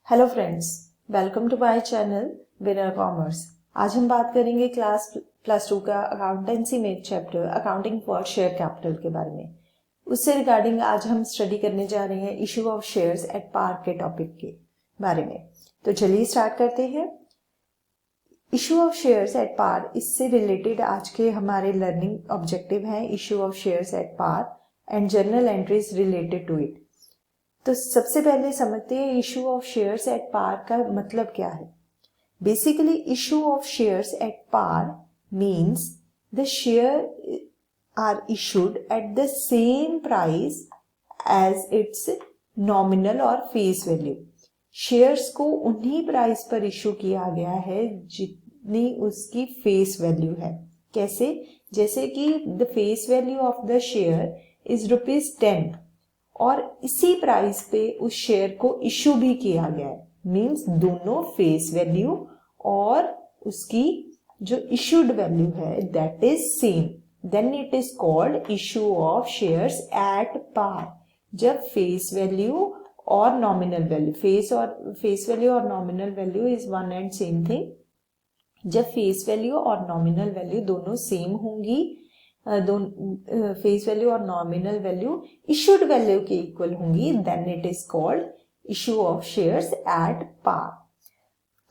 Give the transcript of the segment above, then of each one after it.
Hello friends, welcome to my channel winner commerce. आज हम बात करेंगे क्लास +2 का अकाउंटेंसी में chapter accounting for share capital के बारे में। उससे रिगार्डिंग आज हम स्टडी करने जा रहे हैं issue of shares at par के टॉपिक के बारे में। तो चलिए स्टार्ट करते हैं। Issue of shares at par, इससे रिलेटेड आज के हमारे लर्निंग ऑब्जेक्टिव हैं issue of shares at par and journal entries related to it. तो सबसे पहले समझते हैं issue of shares at par का मतलब क्या है। Basically issue of shares at par means the share are issued at the same price as its nominal और फेस वैल्यू। शेयर्स को उन्हीं प्राइस पर इशू किया गया है जितनी उसकी फेस वैल्यू है। कैसे? जैसे कि the face value of the share is ₹10 और इसी प्राइस पे उस शेयर को इशू भी किया गया है। मींस दोनों फेस वैल्यू और उसकी जो इशूड वैल्यू है that is same, then it is called issue of shares at par. जब फेस वैल्यू और नॉमिनल वैल्यू, फेस वैल्यू और nominal value is one and same thing. जब फेस वैल्यू और nominal value दोनों same होंगी, face value और nominal value issued value के equal होंगी, then it is called issue of shares at par.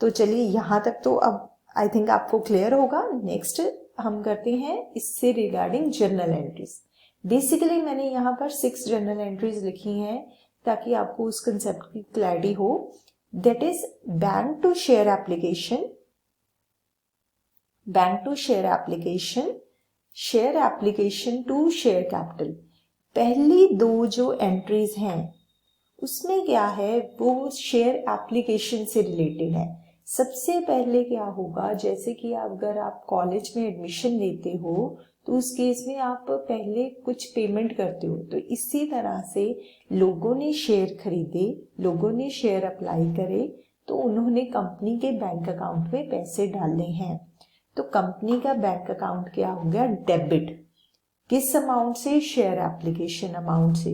तो चलिए यहां तक तो अब आई थिंक आपको क्लियर होगा। नेक्स्ट हम करते हैं इससे रिगार्डिंग जर्नल एंट्रीज। बेसिकली मैंने यहाँ पर 6 जर्नल एंट्रीज लिखी हैं ताकि आपको उस कंसेप्ट की क्लैरिटी हो। That is bank to share application, bank to share application, share application to share capital. पहली दो जो एंट्रीज हैं उसमें क्या है, वो शेयर एप्लीकेशन से रिलेटेड है। सबसे पहले क्या होगा, जैसे कि अगर आप कॉलेज में एडमिशन लेते हो तो उस केस में आप पहले कुछ पेमेंट करते हो। तो इसी तरह से लोगों ने शेयर खरीदे, लोगों ने शेयर अप्लाई करे तो उन्होंने कंपनी के बैंक अकाउंट में पैसे डालने हैं। तो कंपनी का बैंक अकाउंट क्या हो गया, डेबिट। किस अमाउंट से? शेयर एप्लीकेशन अमाउंट से।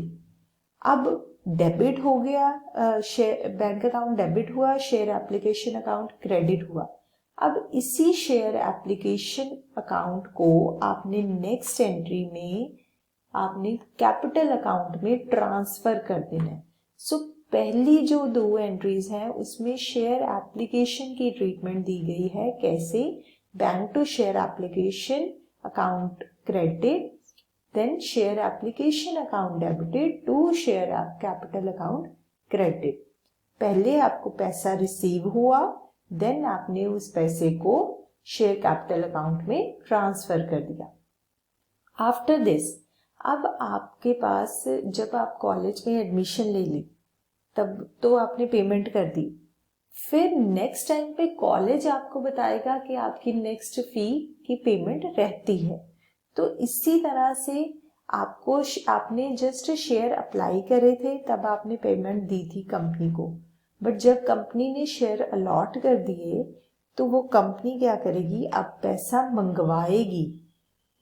अब डेबिट हो गया, बैंक अकाउंट डेबिट हुआ, शेयर एप्लीकेशन अकाउंट क्रेडिट हुआ। अब इसी शेयर एप्लीकेशन अकाउंट को आपने नेक्स्ट एंट्री में आपने कैपिटल अकाउंट में ट्रांसफर कर देना है। सो पहली जो 2 एंट्रीज हैं उसमें शेयर एप्लीकेशन की ट्रीटमेंट दी गई है। कैसे? Bank to share application account credit, then share application account debited to share capital account credit। पहले आपको पैसा रिसीव हुआ, देन आपने उस पैसे को शेयर कैपिटल अकाउंट में ट्रांसफर कर दिया। आफ्टर दिस, अब आपके पास जब आप कॉलेज में एडमिशन ले ली तब तो आपने पेमेंट कर दी। फिर नेक्स्ट टाइम पे कॉलेज आपको बताएगा कि आपकी नेक्स्ट फी की पेमेंट रहती है। तो इसी तरह से आपने जस्ट शेयर अप्लाई करे थे तब आपने पेमेंट दी थी कंपनी को, बट जब कंपनी ने शेयर अलॉट कर दिए तो वो कंपनी क्या करेगी, अब पैसा मंगवाएगी।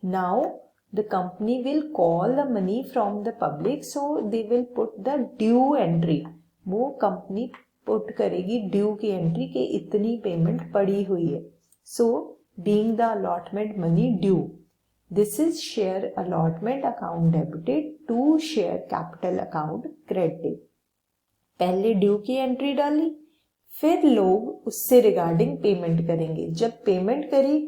Now the company will call the money from the public, so they will put the due entry. वो कंपनी पुट करेगी ड्यू की एंट्री के इतनी पेमेंट पड़ी हुई है। So being the allotment money due, this is share allotment account debited to share capital account credit. पहले due की एंट्री डाली, फिर लोग उससे रिगार्डिंग पेमेंट करेंगे। जब पेमेंट करी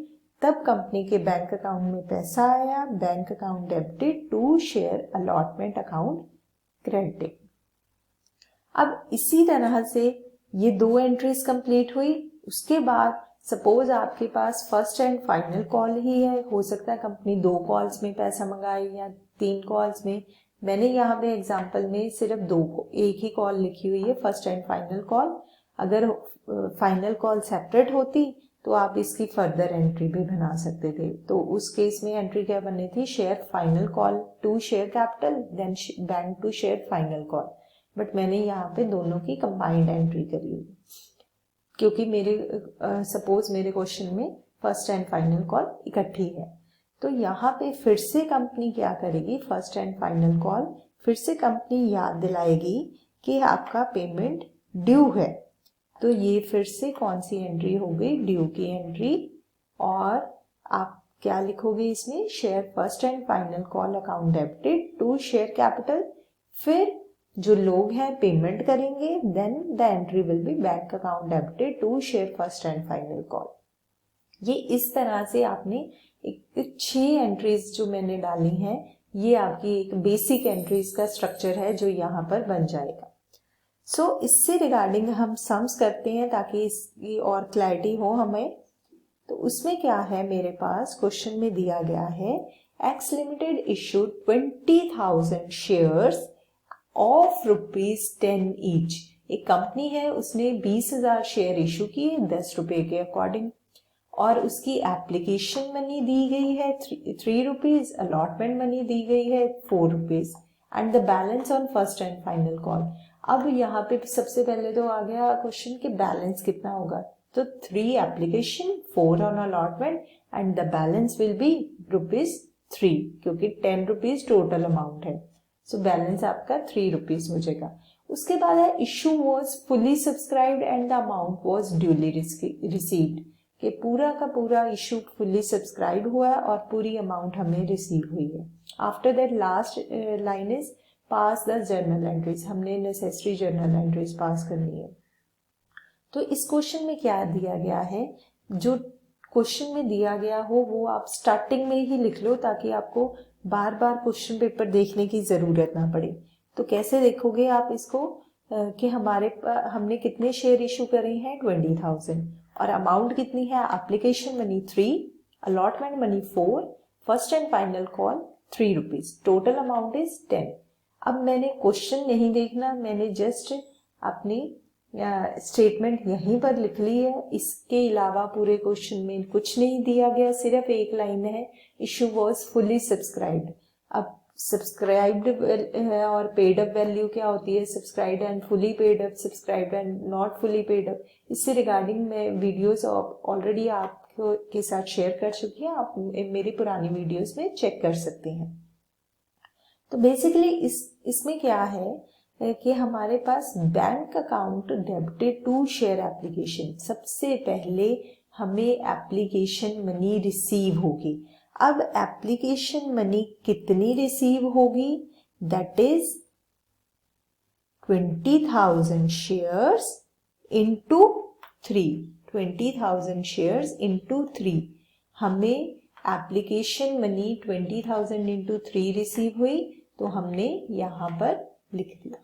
तब कंपनी के बैंक अकाउंट में पैसा आया, bank account debited to share allotment account credit. अब इसी तरह से ये 2 एंट्रीज कंप्लीट हुई। उसके बाद सपोज आपके पास फर्स्ट एंड फाइनल कॉल ही है, हो सकता है कंपनी 2 कॉल्स में पैसा मंगाए या 3 कॉल्स में। मैंने यहाँ पे एग्जांपल में सिर्फ एक ही कॉल लिखी हुई है, फर्स्ट एंड फाइनल कॉल। अगर फाइनल कॉल सेपरेट होती तो आप इसकी फर्दर एंट्री भी बना सकते थे। तो उस केस में एंट्री क्या बननी थी, share final call to share capital, then bank to share final call. But मैंने यहाँ पे दोनों की कंबाइंड एंट्री करी हुई क्योंकि सपोज मेरे क्वेश्चन में फर्स्ट एंड फाइनल कॉल इकट्ठी है। तो यहाँ पे फिर से कंपनी क्या करेगी, फर्स्ट एंड फाइनल कॉल फिर से कंपनी याद दिलाएगी कि आपका पेमेंट ड्यू है। तो ये फिर से कौन सी एंट्री हो गई, ड्यू की एंट्री। और आप क्या लिखोगे इसमें, share first and final call account debited to share capital. फिर जो लोग हैं पेमेंट करेंगे, then the entry will be bank account debited to share first and final call. ये इस तरह से आपने एक 6 एंट्रीज जो मैंने डाली हैं, ये आपकी एक बेसिक एंट्रीज का स्ट्रक्चर है जो यहाँ पर बन जाएगा। सो इससे रिगार्डिंग हम सम्स करते हैं ताकि इसकी और क्लैरिटी हो हमें। तो उसमें क्या है, मेरे पास क्वेश्चन में दिया गया है x limited issued 20,000 shares of ₹10 each. एक कंपनी है, उसने 20,000 शेयर इशू किए 10 रुपए के अकॉर्डिंग, और उसकी एप्लीकेशन मनी दी गई है 3 रुपीज, अलॉटमेंट मनी दी गई है 4 rupees, and the balance on first and final call. अब यहाँ पे सबसे पहले तो आ गया क्वेश्चन कि बैलेंस कितना होगा, तो 3 application 4 on allotment and the balance will be ₹3, क्योंकि 10 रुपीज टोटल अमाउंट है। सो बैलेंस आपका 3 रुपीज हो जाएगा। उसके बाद है issue was fully subscribed and the amount was duly received, कि पूरा का पूरा इशू फुली सब्सक्राइब हुआ है और पूरी अमाउंट हमें रिसीव हुई है। After that last line is pass the journal entries, हमने नेसेसरी जर्नल एंट्रीज पास करनी है। तो इस क्वेश्चन में क्या दिया गया है, जो क्वेश्चन में दिया गया हो वो आप स्टार्टिंग में ही लिख लो ताकि आपको बार बार क्वेश्चन पेपर देखने की जरूरत ना पड़े। तो कैसे देखोगे आप इसको कि हमने कितने शेयर इशू करे हैं 20,000, और अमाउंट कितनी है, application money 3, allotment money 4, first and final call 3 rupees, total amount is 10। अब मैंने क्वेश्चन नहीं देखना, मैंने जस्ट अपनी स्टेटमेंट यहीं पर लिख ली है। इसके अलावा पूरे क्वेश्चन में कुछ नहीं दिया गया, सिर्फ एक लाइन है इशू वॉज फुली सब्सक्राइब्ड। अब सब्सक्राइब्ड और पेड अप वैल्यू क्या होती है, subscribed and fully paid up, subscribed and not fully paid up. इससे रिगार्डिंग मैं वीडियोस ऑलरेडी आपको के साथ शेयर कर चुकी हूँ, आप मेरी पुरानी वीडियोस में चेक कर सकते हैं। तो बेसिकली इसमें क्या है कि हमारे पास bank account debited to share application, सबसे पहले हमें एप्लीकेशन मनी रिसीव होगी। अब एप्लीकेशन मनी कितनी रिसीव होगी, that is 20,000 shares into 3, 20,000 shares into 3। हमें एप्लीकेशन मनी 20,000 इंटू 3 रिसीव हुई, तो हमने यहां पर लिख दिया।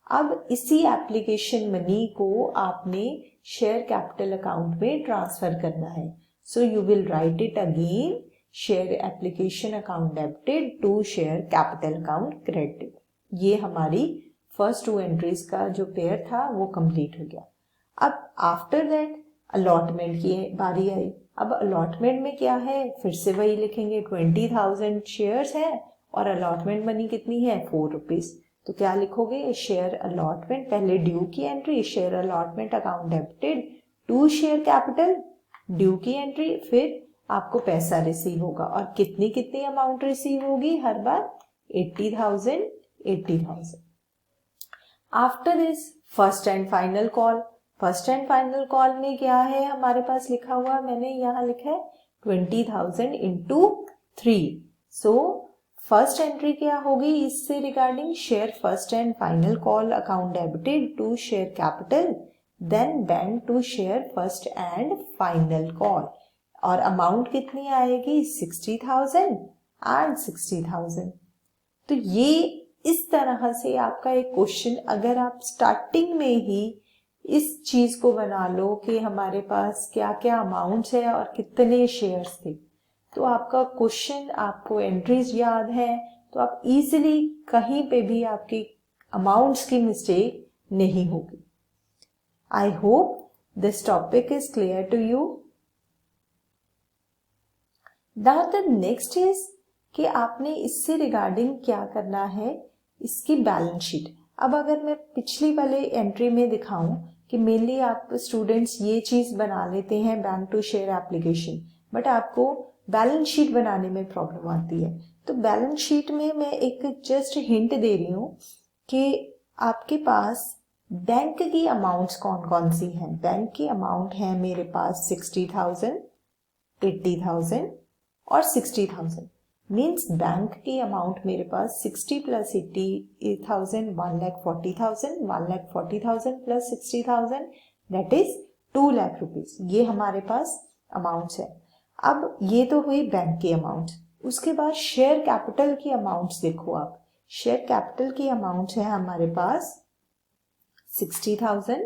अब इसी एप्लीकेशन मनी को आपने शेयर कैपिटल अकाउंट में ट्रांसफर करना है। So you will write it again, share application account debited to share capital account credited. ये हमारी फर्स्ट 2 एंट्रीज का जो पेयर था वो कंप्लीट हो गया। अब आफ्टर दैट अलॉटमेंट की बारी आई। अब अलॉटमेंट में क्या है, फिर से वही लिखेंगे, 20,000 शेयर्स है और अलॉटमेंट मनी कितनी है 4 रुपीज। तो क्या लिखोगे, शेयर अलॉटमेंट, पहले ड्यू की entry, share allotment account debited to share capital, due की एंट्री, फिर आपको पैसा रिसीव होगा, और कितनी कितनी अमाउंट रिसीव होगी हर बार, 80,000, 80,000। After this first and final call, first and final call में क्या है हमारे पास लिखा हुआ, मैंने यहाँ लिखा है 20,000 इंटू 3। सो फर्स्ट एंट्री क्या होगी इससे regarding, share first and final call account debited to share capital, then bank to share first and final call, और अमाउंट कितनी आएगी 60,000 एंड 60,000। तो ये इस तरह से आपका एक क्वेश्चन, अगर आप स्टार्टिंग में ही इस चीज को बना लो कि हमारे पास क्या क्या अमाउंट्स है और कितने शेयर्स थे, तो आपका क्वेश्चन, आपको एंट्रीज याद है, तो आप इजीली कहीं पे भी आपकी अमाउंट्स की मिस्टेक नहीं होगी। I hope this topic is clear to you. The next इज कि आपने इससे रिगार्डिंग क्या करना है, इसकी बैलेंस शीट। अब अगर मैं पिछली वाले एंट्री में दिखाऊं कि मेनली आप स्टूडेंट्स ये चीज बना लेते हैं bank to share application, but आपको बैलेंस शीट बनाने में प्रॉब्लम आती है। तो बैलेंस शीट में मैं एक जस्ट हिंट दे रही हूं कि आपके पास बैंक की अमाउंट्स कौन कौन सी हैं? बैंक की अमाउंट है मेरे पास 60,000, 80,000 और 60,000। मीन्स बैंक की अमाउंट मेरे पास 60 plus 80,000 1,40,000, 1,40,000 plus 60,000 that is 2 lakh rupees. ये हमारे पास अमाउंट्स है। अब ये तो हुई बैंक की अमाउंट। उसके बाद शेयर कैपिटल की अमाउंट्स देखो आप। शेयर कैपिटल की अमाउंट है हमारे पास 60,000,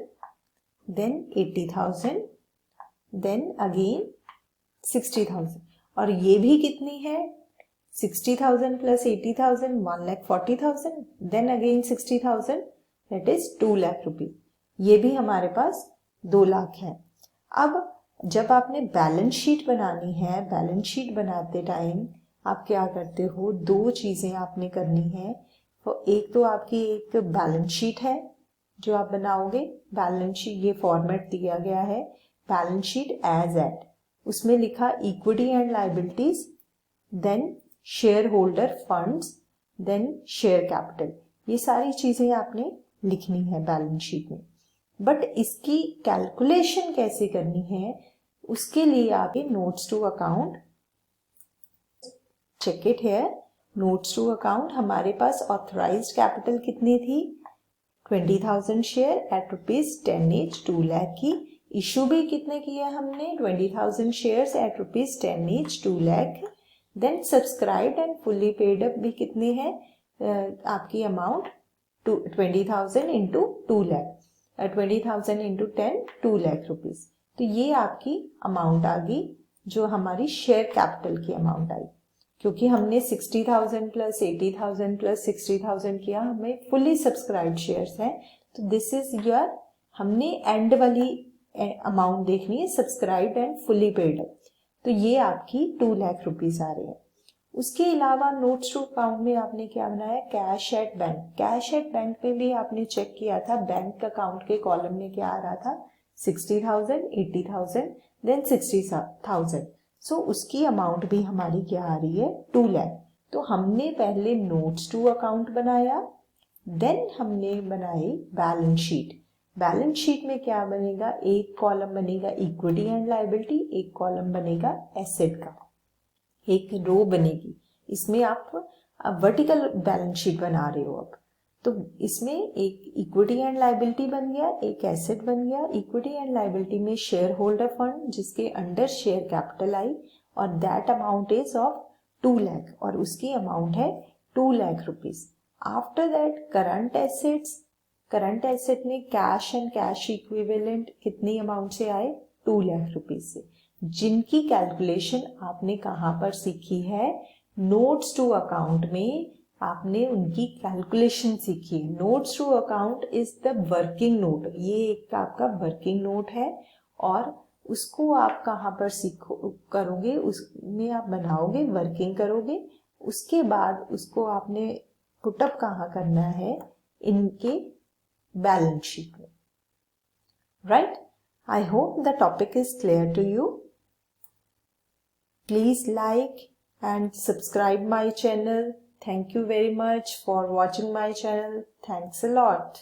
देन 80,000, देन अगेन 60,000। और ये भी कितनी है? 60,000 plus 80,000 1,40,000, then again 60,000 that is 2 lakh rupees. ये भी हमारे पास 2 लाख है। अब जब आपने बैलेंस शीट बनानी है, बैलेंस शीट बनाते टाइम आप क्या करते हो? 2 चीजें आपने करनी है। तो एक तो आपकी एक बैलेंस शीट है जो आप बनाओगे। बैलेंस शीट ये फॉर्मेट दिया गया है, बैलेंस शीट एज एट। उसमें लिखा equity and liabilities, then share holder funds, then share capital. ये सारी चीजें आपने लिखनी है बैलेंस शीट में। बट इसकी कैलकुलेशन कैसे करनी है उसके लिए आपके notes to account, check it here. Notes to account हमारे पास ऑथराइज्ड कैपिटल कितनी थी? 20,000 शेयर एट ₹10 ईच, 2 लाख की। इशू भी कितने किया हमने? 20,000 shares at ₹10 each, 2 lakh. Then subscribed and fully paid up भी कितने हैं? आपकी amount 20,000 into 2 lakh, 20,000 into 10, 2 lakh rupees. तो ये आपकी अमाउंट आ गई जो हमारी शेयर कैपिटल की अमाउंट आई। क्योंकि हमने 60,000 प्लस 80,000 प्लस 60,000 किया, हमें फुल्ली सब्सक्राइब्ड शेयर्स हैं। तो दिस इज योर, हमने एंड वाली अमाउंट देखनी है, subscribed and fully paid up. तो ये आपकी 2 लाख रुपीज आ रहे हैं। उसके अलावा नोट्स टू अकाउंट में आपने क्या बनाया? Cash at bank. Cash at bank में भी आपने चेक किया था, बैंक अकाउंट के कॉलम में क्या आ रहा था? 60,000, 80,000, देन 60,000। सो उसकी अमाउंट भी हमारी क्या आ रही है? 2 लाख। तो हमने पहले नोट्स टू अकाउंट बनाया, देन हमने बनाई बैलेंस शीट। बैलेंस शीट में क्या बनेगा? एक कॉलम बनेगा इक्विटी एंड लायबिलिटी, एक कॉलम बनेगा एसेट का, एक रो बनेगी। इसमें आप वर्टिकल बैलेंस शीट बना रहे हो अब। तो इसमें एक इक्विटी एंड लायबिलिटी बन गया, एक एसेट बन गया। इक्विटी एंड लायबिलिटी में शेयर होल्डर फंड जिसके अंडर शेयर कैपिटल आई, और that amount is of 2 lakh, और उसकी अमाउंट है 2 lakh rupees. After that current assets, current asset में कैश एंड कैश इक्विवेलेंट कितनी अमाउंट से आए? 2 लाख रुपीज से, जिनकी कैलकुलेशन आपने कहां पर सीखी है? नोट्स टू अकाउंट में आपने उनकी कैलकुलेशन सीखी। Notes to account is the working note. ये एक आपका वर्किंग नोट है, और उसको आप कहां पर सीखो करोगे? उसमें आप बनाओगे, वर्किंग करोगे। उसके बाद उसको आपने पुटअप कहां करना है? इनके बैलेंस शीट में, right? I hope the topic is clear to you. Please like and subscribe my channel. Thank you very much for watching my channel. Thanks a lot.